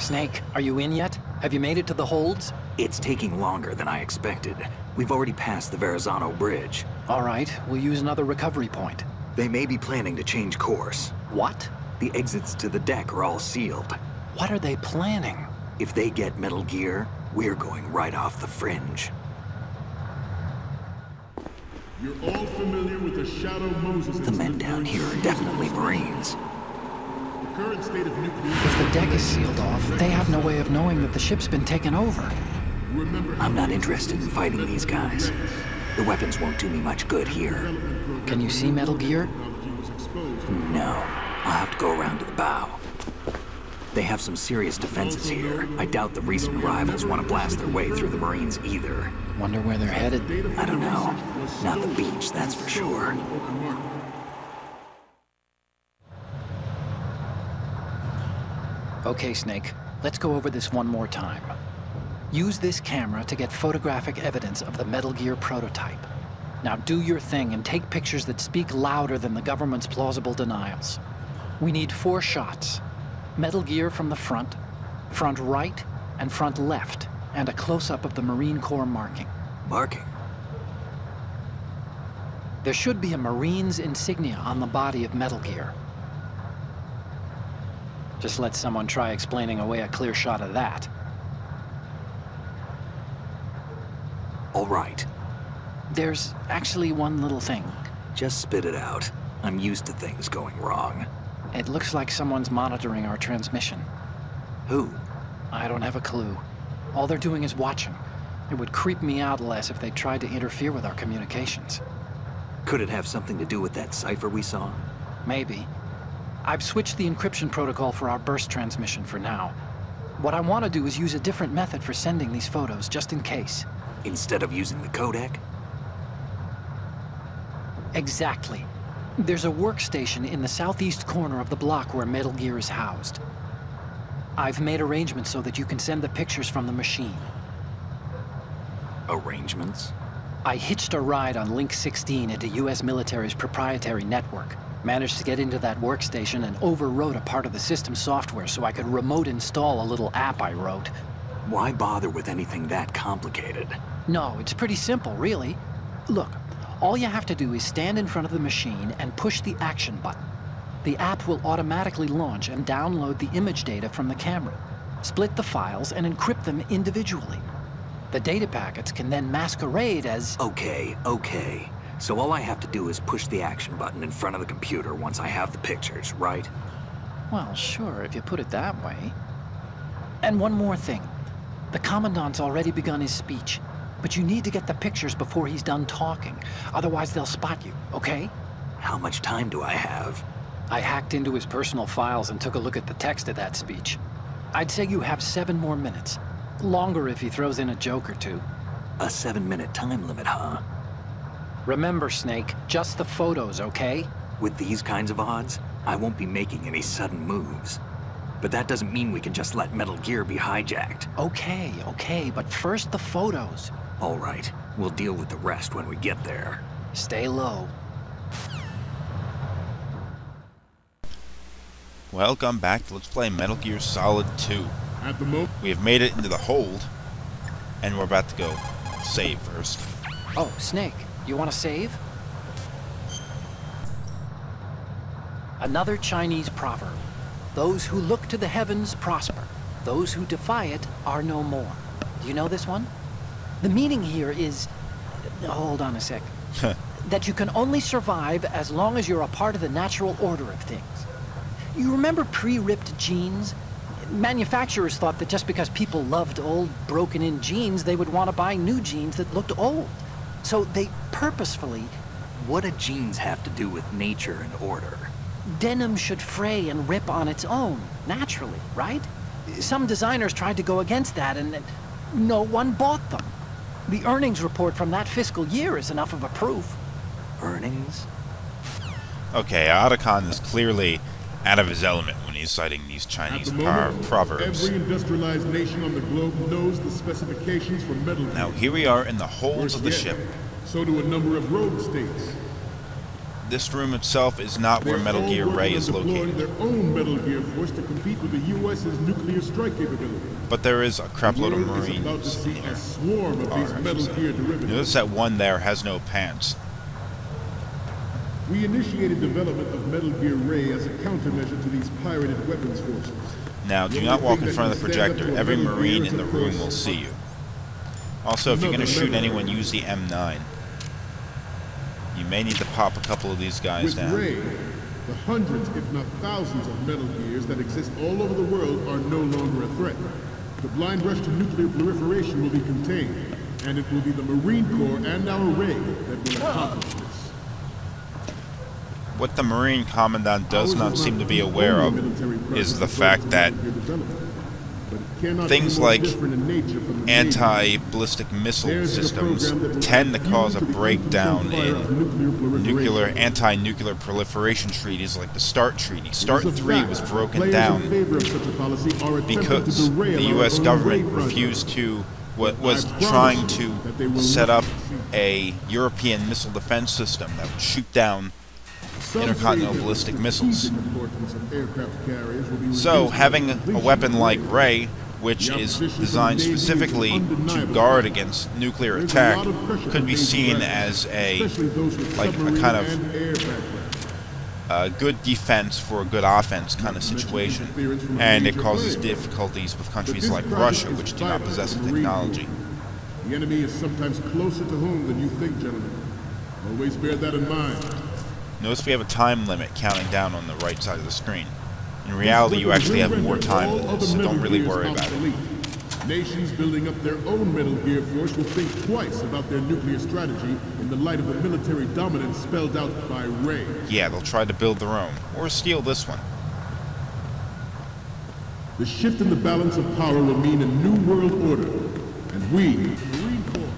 Snake, are you in yet? Have you made it to the holds? It's taking longer than I expected. We've already passed the Verrazano Bridge. All right, we'll use another recovery point. They may be planning to change course. What? The exits to the deck are all sealed. What are they planning? If they get Metal Gear, we're going right off the fringe. You're all familiar with the Shadow Moses. The men down here are definitely Marines. The current state of nuclear... If the deck is sealed off, they have no way of knowing that the ship's been taken over. I'm not interested in fighting these guys. The weapons won't do me much good here. Can you see Metal Gear? No. I'll have to go around to the bow. They have some serious defenses here. I doubt the recent arrivals want to blast their way through the Marines either. Wonder where they're headed? I don't know. Not the beach, that's for sure. Okay, Snake. Let's go over this one more time. Use this camera to get photographic evidence of the Metal Gear prototype. Now do your thing and take pictures that speak louder than the government's plausible denials. We need 4 shots. Metal Gear from the front right, and front left, and a close-up of the Marine Corps marking. Marking? There should be a Marine's insignia on the body of Metal Gear. Just let someone try explaining away a clear shot of that. All right. There's actually one little thing. Just spit it out. I'm used to things going wrong. It looks like someone's monitoring our transmission. Who? I don't have a clue. All they're doing is watching. It would creep me out less if they tried to interfere with our communications. Could it have something to do with that cipher we saw? Maybe. I've switched the encryption protocol for our burst transmission for now. What I want to do is use a different method for sending these photos, just in case. Instead of using the codec? Exactly. There's a workstation in the southeast corner of the block where Metal Gear is housed. I've made arrangements so that you can send the pictures from the machine. Arrangements? I hitched a ride on Link 16 into US military's proprietary network. Managed to get into that workstation and overwrote a part of the system software so I could remote install a little app I wrote. Why bother with anything that complicated? No, it's pretty simple, really. Look, all you have to do is stand in front of the machine and push the action button. The app will automatically launch and download the image data from the camera, split the files, and encrypt them individually. The data packets can then masquerade as... Okay. So all I have to do is push the action button in front of the computer once I have the pictures, right? Well, sure, if you put it that way. And one more thing. The Commandant's already begun his speech, but you need to get the pictures before he's done talking. Otherwise, they'll spot you, okay? How much time do I have? I hacked into his personal files and took a look at the text of that speech. I'd say you have 7 more minutes. Longer if he throws in a joke or two. A 7-minute time limit, huh? Remember, Snake, just the photos, okay? With these kinds of odds, I won't be making any sudden moves. But that doesn't mean we can just let Metal Gear be hijacked. Okay, but first the photos. All right, we'll deal with the rest when we get there. Stay low. Welcome back to Let's Play Metal Gear Solid 2. At the moment, We have made it into the hold, and we're about to go save first. Oh, Snake, you want to save? Another Chinese proverb. Those who look to the heavens prosper. Those who defy it are no more. Do you know this one? The meaning here is... Hold on a sec. That you can only survive as long as you're a part of the natural order of things. You remember pre-ripped jeans? Manufacturers thought that just because people loved old, broken-in jeans, they would want to buy new jeans that looked old. So they purposefully... What do jeans have to do with nature and order? Denim should fray and rip on its own, naturally, right? Some designers tried to go against that, and no one bought them. The earnings report from that fiscal year is enough of a proof. Earnings? Okay, Otacon is clearly out of his element when he's citing these Chinese proverbs. every industrialized nation on the globe knows the specifications for Metal Gear. Now here we are in the holds of the Worse ship. yet, so do a number of rogue states. this room itself is not where Metal Gear Ray is located. Their own Metal Gear force to compete with the U.S.'s nuclear strike capability. But there is a crapload of The world is about to Marines see in a here. swarm of these Metal Gear derivatives. Notice that one there has no pants. We initiated development of Metal Gear Ray as a countermeasure to these pirated weapons forces. Now, do not walk in front of the projector. Every Marine in the room will see you. Also, if you're going to shoot anyone, use the M9. You may need to pop a couple of these guys With down. Ray, the hundreds, if not thousands, of Metal Gears that exist all over the world are no longer a threat. The blind rush to nuclear proliferation will be contained, and it will be the Marine Corps and our Ray that will accomplish this. What the Marine Commandant does not seem to be aware of is the fact that things like anti-ballistic missile systems tend to cause a breakdown in anti-nuclear proliferation treaties like the START Treaty. START 3 was broken down because the U.S. government refused to, was trying to set up a European missile defense system that would shoot down intercontinental ballistic missiles. So, having a weapon like Ray, which is designed specifically to guard against nuclear attack, could be seen as a kind of good defense for a good offense kind of situation, and it causes difficulties with countries like Russia, which do not possess the technology. The enemy is sometimes closer to home than you think, gentlemen. Always bear that in mind. Notice we have a time limit counting down on the right side of the screen. In reality, you actually have more time than this, so don't really worry about it. Nations building up their own Metal Gear force will think twice about their nuclear strategy in the light of the military dominance spelled out by Ray. Yeah, they'll try to build their own, or steal this one. The shift in the balance of power will mean a new world order, and we, the Marine Corps,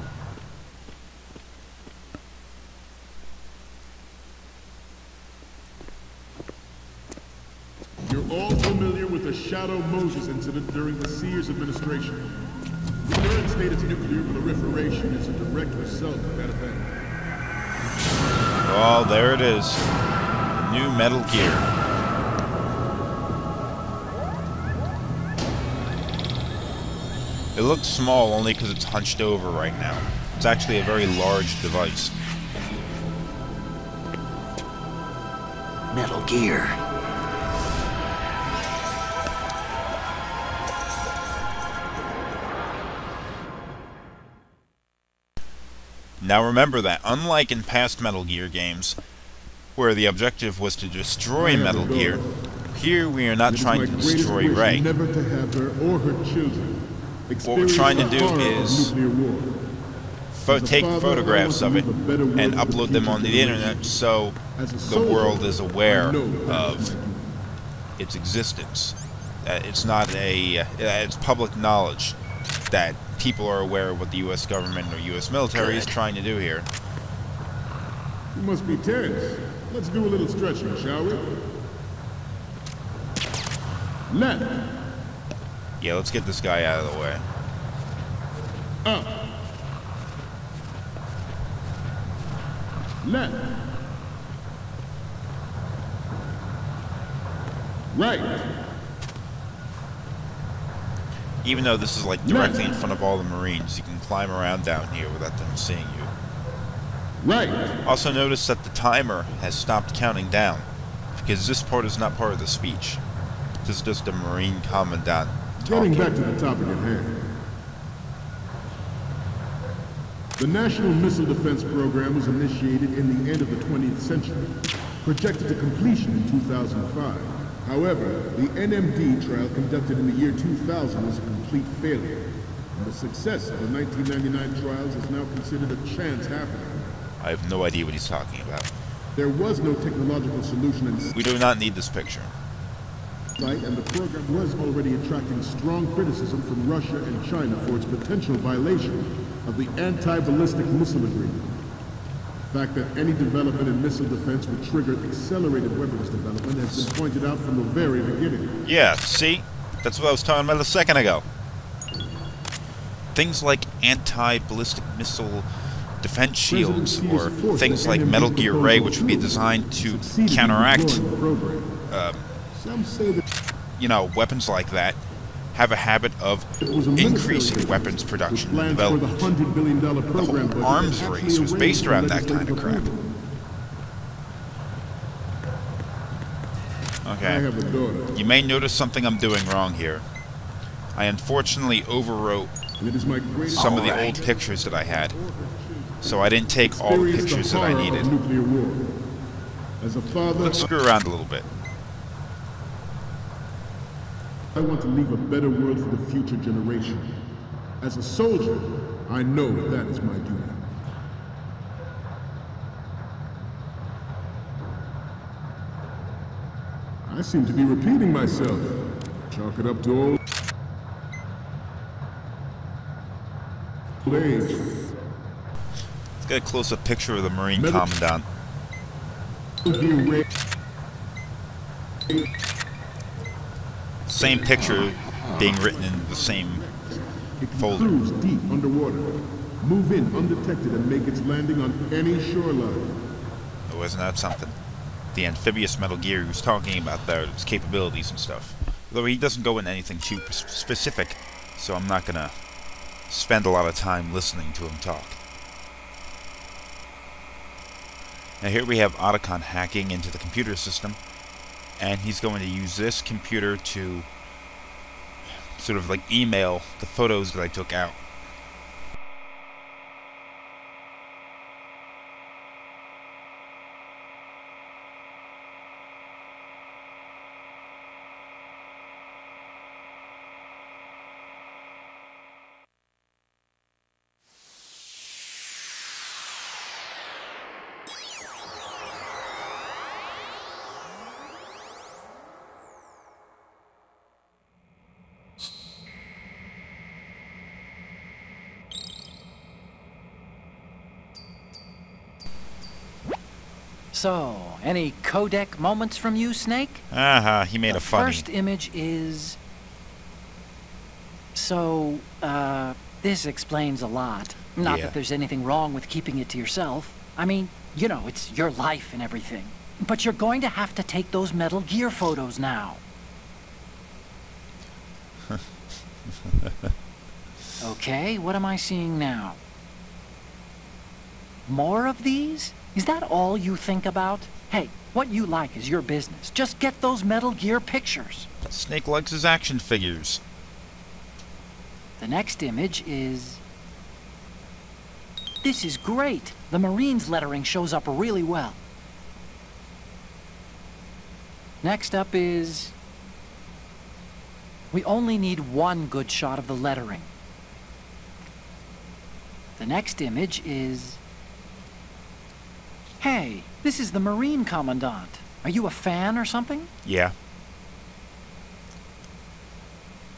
you're all familiar with the Shadow Moses incident during the Sears administration. The current state of nuclear proliferation is a direct result of that event. Oh, there it is. New Metal Gear. It looks small only because it's hunched over right now. It's actually a very large device. Metal Gear. Now remember that, unlike in past Metal Gear games, where the objective was to destroy Metal Gear, here we are not trying to destroy Ray. Never to have her or her children What we're trying to do is take photographs of it and upload them onto the internet so the world is aware of its existence. It's not it's public knowledge that people are aware of what the U.S. government or U.S. military is trying to do here. You must be tense. Let's do a little stretching, shall we? Left. Yeah, let's get this guy out of the way. Up. Left. Right. Even though this is like directly in front of all the Marines, you can climb around down here without them seeing you. Right. Also notice that the timer has stopped counting down, because this part is not part of the speech. This is just a Marine Commandant talking. Getting back to the topic at hand. The National Missile Defense Program was initiated in the end of the 20th century, projected to completion in 2005. However, the NMD trial conducted in the year 2000 was a complete failure, and the success of the 1999 trials is now considered a chance happening. I have no idea what he's talking about. There was no technological solution in We do not need this picture. sight, and the program was already attracting strong criticism from Russia and China for its potential violation of the Anti-Ballistic Missile Agreement. The fact that any development in missile defense would trigger accelerated weapons development has been pointed out from the very beginning. Yeah, see? That's what I was talking about a second ago. Things like anti-ballistic missile defense shields or things like Metal Gear Ray, which would be designed to counteract, you know, weapons like that, have a habit of increasing weapons production and development. The whole arms race was based around that kind of crap. Okay, you may notice something I'm doing wrong here. I unfortunately overwrote some of the old pictures that I had, so I didn't take all the pictures that I needed. Let's screw around a little bit. I want to leave a better world for the future generation. As a soldier, I know that is my duty. I seem to be repeating myself. Chalk it up to old age. Let's get a close-up picture of the Marine Commandant. Same picture being written in the same folder. Cruise deep underwater. Move in undetected and make its landing on any shoreline. Oh, wasn't that something? The amphibious Metal Gear he was talking about there, its capabilities and stuff. Though he doesn't go into anything too specific, so I'm not gonna spend a lot of time listening to him talk. Now here we have Otacon hacking into the computer system, and he's going to use this computer to sort of like email the photos that I took out. So, any codec moments from you, Snake? He made a funny. The first image is... So, this explains a lot. Not that there's anything wrong with keeping it to yourself. I mean, you know, it's your life and everything. But you're going to have to take those Metal Gear photos now. Okay, what am I seeing now? More of these? Is that all you think about? Hey, what you like is your business. Just get those Metal Gear pictures. Snake likes his action figures. The next image is... This is great. The Marines lettering shows up really well. Next up is... We only need one good shot of the lettering. The next image is... Hey, this is the Marine Commandant. Are you a fan or something? Yeah.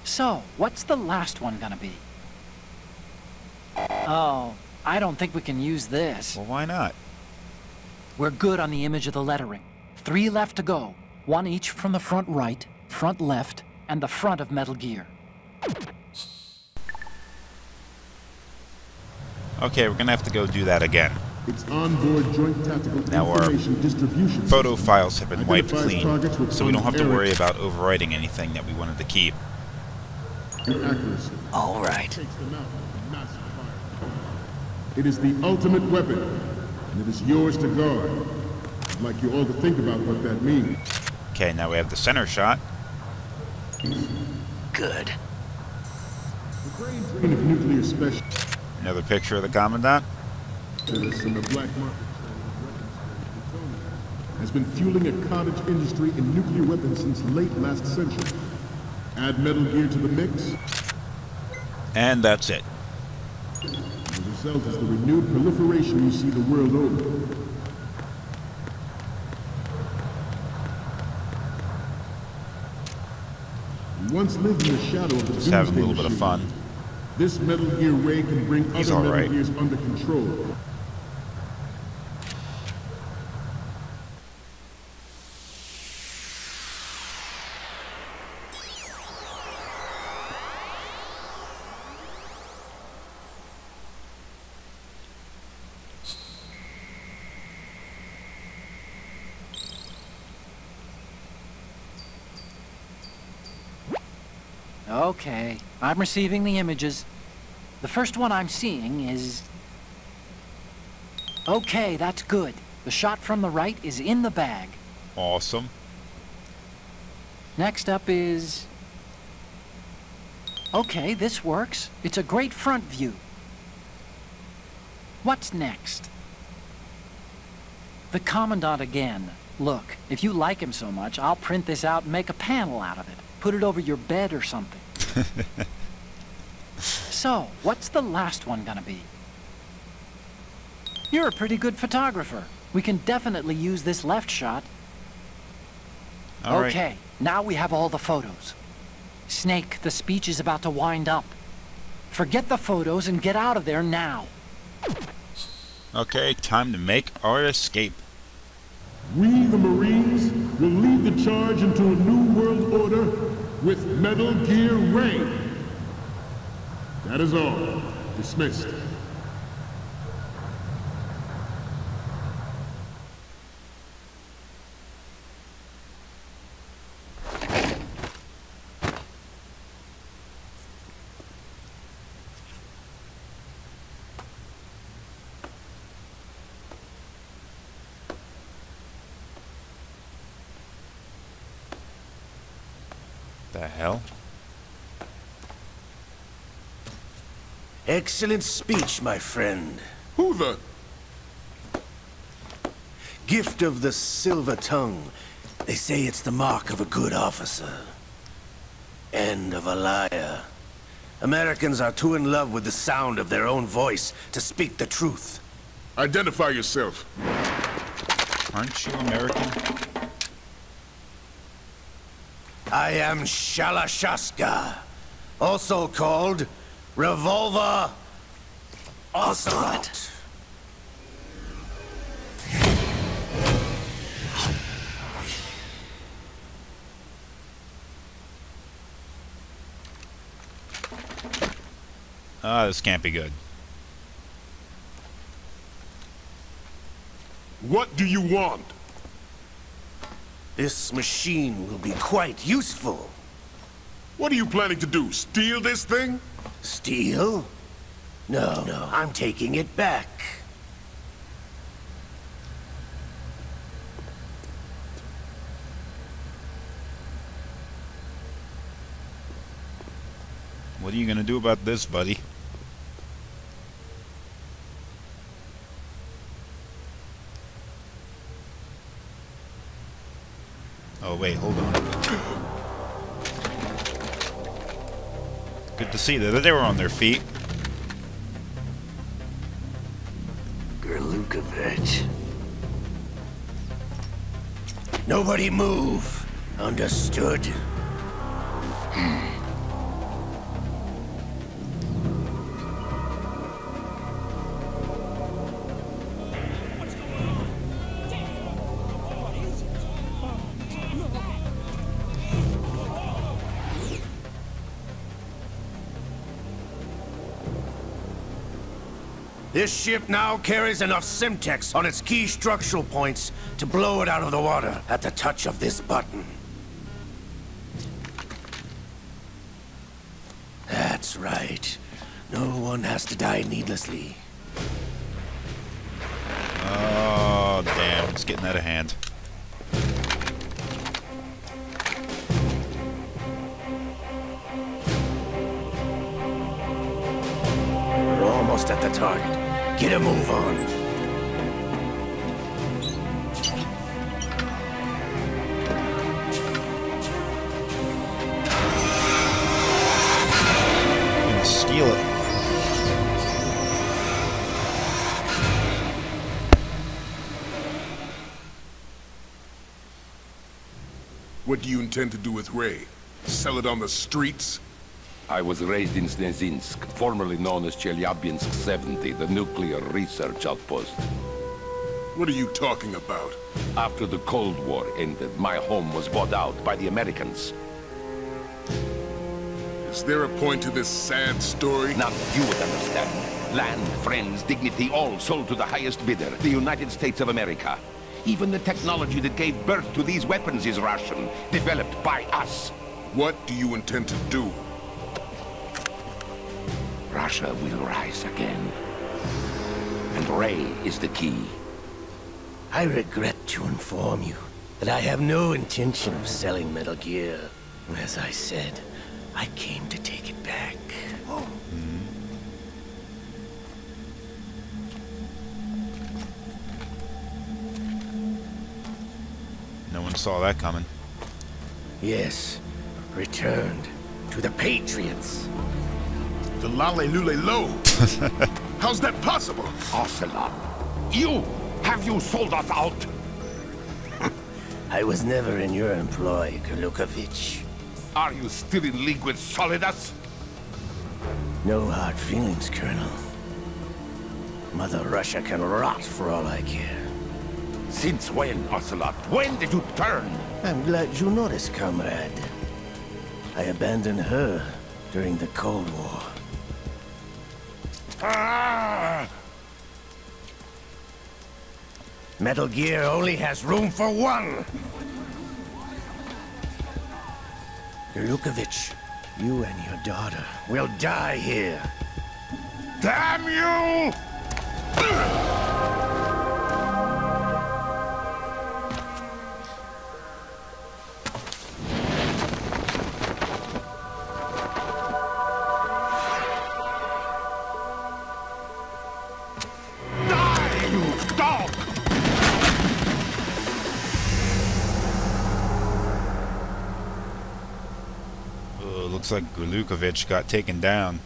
So, what's the last one gonna be? Oh, I don't think we can use this. Well, why not? We're good on the image of the lettering. 3 left to go. 1 each from the front right, front left, and the front of Metal Gear. Okay, we're gonna have to go do that again. It's onboard joint tactical now our distribution photo files have been wiped clean, so we don't have to worry about overwriting anything that we wanted to keep. All right. It is the ultimate weapon, and it is yours to guard. I'd like you all to think about what that means. Okay, now we have the center shot. Good. The brain drain of nuclear special. Another picture of the Commandant. In the black market has been fueling a cottage industry in nuclear weapons since late last century. Add Metal Gear to the mix, and that's it. The result is the renewed proliferation you see the world over. We once lived in the shadow of the Just having a little bit of fun. This Metal Gear Ray can bring other Metal Gears under control. Okay, I'm receiving the images. The first one I'm seeing is... Okay, that's good. The shot from the right is in the bag. Awesome. Next up is... Okay, this works. It's a great front view. What's next? The Commandant again. Look, if you like him so much, I'll print this out and make a panel out of it. Put it over your bed or something. So, what's the last one gonna be? You're a pretty good photographer. We can definitely use this left shot. All okay, right. now we have all the photos. Snake, the speech is about to wind up. Forget the photos and get out of there now. Okay, time to make our escape. We, the Marines, will lead the charge into a new world order with Metal Gear Ray. That is all. Dismissed. The hell? Excellent speech, my friend. Who the... Gift of the silver tongue. They say it's the mark of a good officer. And of a liar. Americans are too in love with the sound of their own voice to speak the truth. Identify yourself. Aren't you American? I am Shalashaska, also called Revolver Ocelot. This can't be good. What do you want? This machine will be quite useful. What are you planning to do? Steal this thing? Steal? No, I'm taking it back. What are you gonna do about this, buddy? Oh, wait, hold on. Good to see that they were on their feet. Gerlukovich. Nobody move. Understood? This ship now carries enough Simtex on its key structural points to blow it out of the water at the touch of this button. That's right. No one has to die needlessly. Oh, damn. It's getting out of hand. We're almost at the target. Get a move on. I'm gonna steal it. What do you intend to do with Ray? Sell it on the streets? I was raised in Snezinsk, formerly known as Chelyabinsk 70, the nuclear research outpost. What are you talking about? After the Cold War ended, my home was bought out by the Americans. Is there a point to this sad story? None you would understand. Land, friends, dignity, all sold to the highest bidder, the United States of America. Even the technology that gave birth to these weapons is Russian, developed by us. What do you intend to do? Russia will rise again. And Ray is the key. I regret to inform you that I have no intention of selling Metal Gear. As I said, I came to take it back. No one saw that coming. Yes, returned to the Patriots. The Lale Lule Lo. How's that possible? Ocelot, have you sold us out? I was never in your employ, Gurlukovich. Are you still in league with Solidus? No hard feelings, Colonel. Mother Russia can rot for all I care. Since when, Ocelot? When did you turn? I'm glad you noticed, comrade. I abandoned her during the Cold War. Ah! Metal Gear only has room for one! Gurlukovich, you and your daughter will die here. Damn you! Looks like Gurlukovich got taken down.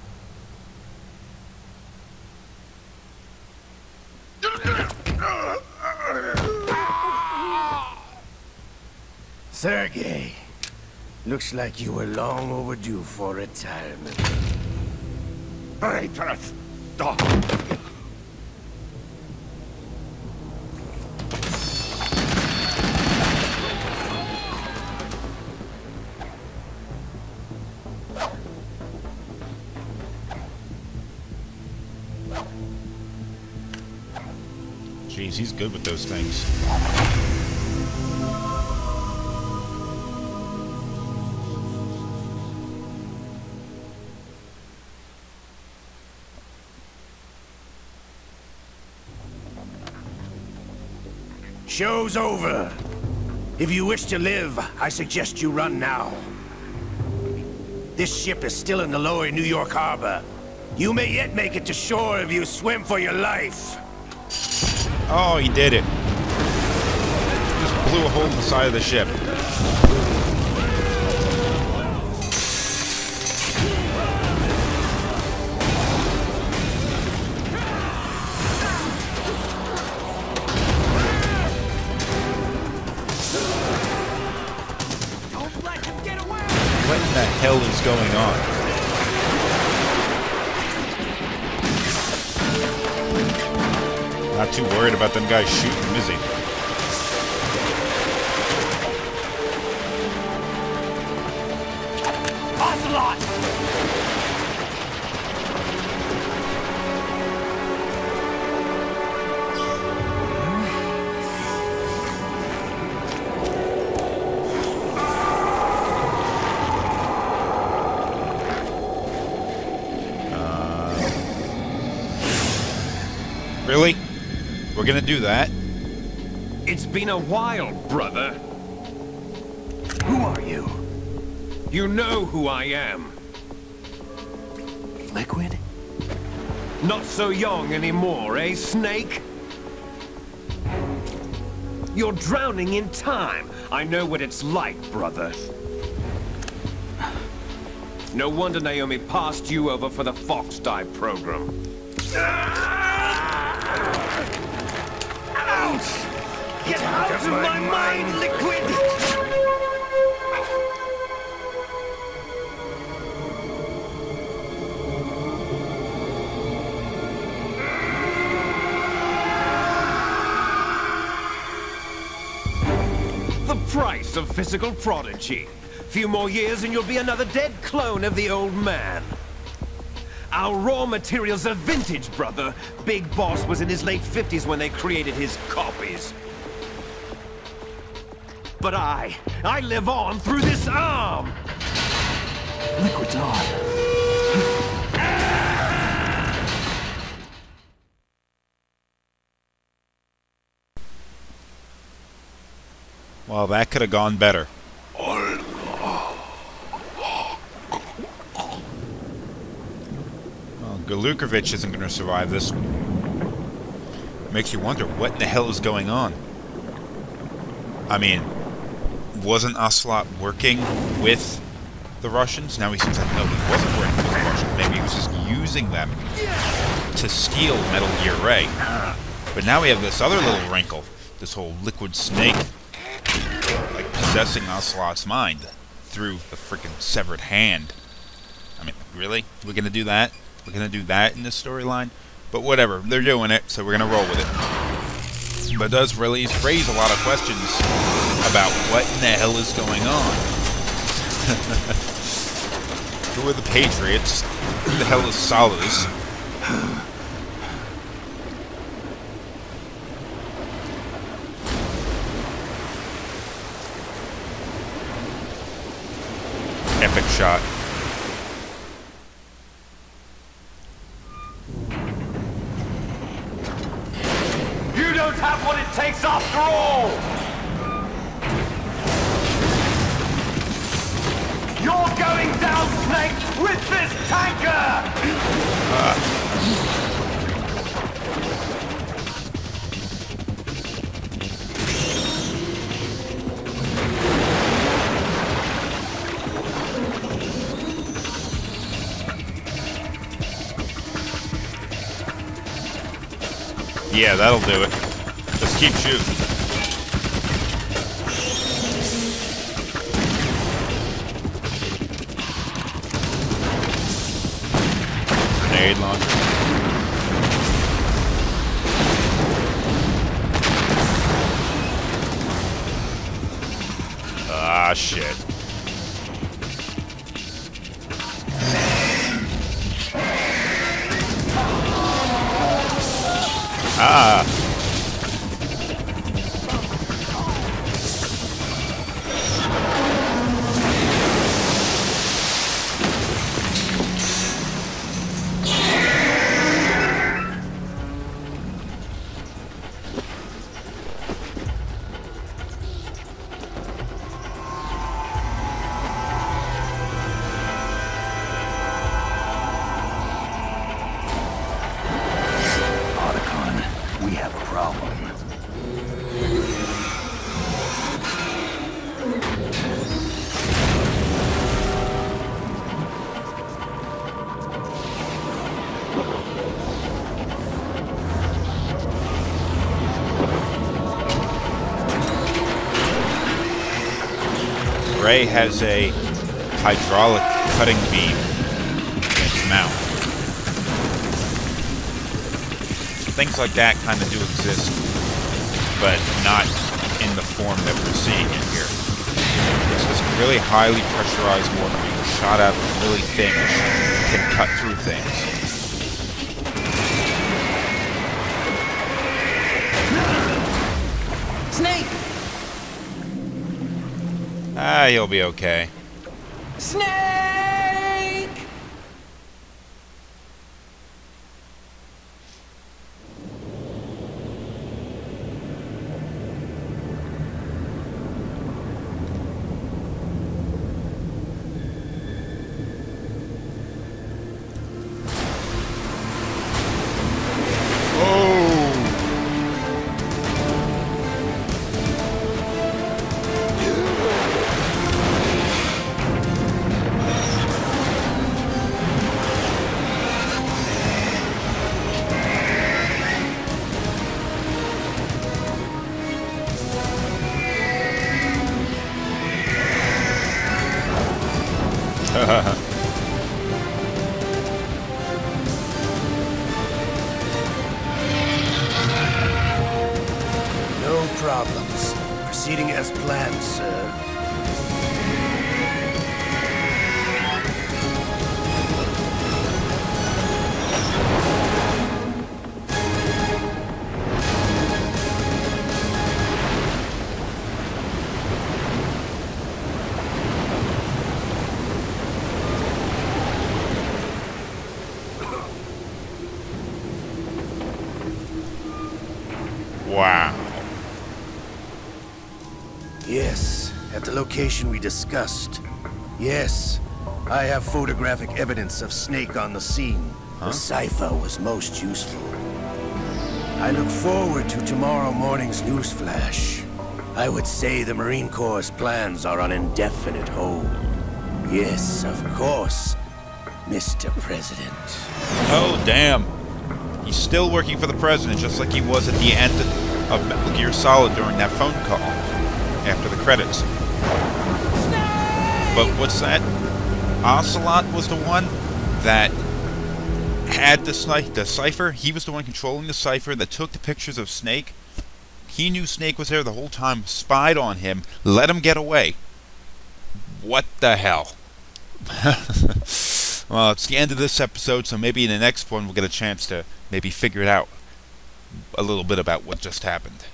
Sergei, looks like you were long overdue for retirement. Traitorous dog! Jeez, he's good with those things. Show's over. If you wish to live, I suggest you run now. This ship is still in the lower New York harbor. You may yet make it to shore if you swim for your life. Oh, he did it. Just blew a hole in the side of the ship. Don't let him get away! What in the hell is going on? Not too worried about them guys shooting him, is he? Ocelot! Really? We're gonna do that? It's been a while, brother. Who are you? You know who I am. Liquid? Not so young anymore, eh, Snake? You're drowning in time. I know what it's like, brother. No wonder Naomi passed you over for the Fox Dive program. Get out of my mind, Liquid! The price of physical prodigy. Few more years and you'll be another dead clone of the old man. Our raw materials are vintage, brother. Big Boss was in his late 50s when they created his copies. But I live on through this arm! Liquid's on. Well, that could have gone better. Well, Galukovich isn't going to survive this one. Makes you wonder what in the hell is going on. I mean, wasn't Ocelot working with the Russians? Now he seems like, no, he wasn't working with the Russians. Maybe he was just using them to steal Metal Gear Ray. But now we have this other little wrinkle. This whole liquid snake, like, possessing Ocelot's mind through the freaking severed hand. I mean, really? We're gonna do that? We're gonna do that in this storyline? But whatever, they're doing it, so we're gonna roll with it. But it does really raise a lot of questions about what in the hell is going on. Who are the Patriots? Who the hell is Solidus? Epic shot. You don't have what it takes after all! You're going down, Snake, with this tanker! Yeah, that'll do it. Just keep shooting. Grenade launcher. Ah, shit. Ah. Ray has a hydraulic cutting beam in its mouth. Things like that kind of do exist, but not in the form that we're seeing it here. It's this really highly pressurized water being shot out really thin, can cut through things. Snake! Ah, you'll be okay. Snake! No problems. Proceeding as planned, sir. Wow. Yes, location we discussed. Yes, I have photographic evidence of Snake on the scene. The cipher was most useful. I look forward to tomorrow morning's news flash. I would say the Marine Corps' plans are on indefinite hold. Yes, of course, Mr. President. Oh, damn. He's still working for the President, just like he was at the end of Metal Gear Solid during that phone call, after the credits. But what's that? Ocelot was the one that had the cipher. He was the one controlling the cipher that took the pictures of Snake. He knew Snake was there the whole time, spied on him, let him get away. What the hell? Well, it's the end of this episode, so maybe in the next one we'll get a chance to maybe figure it out a little bit about what just happened.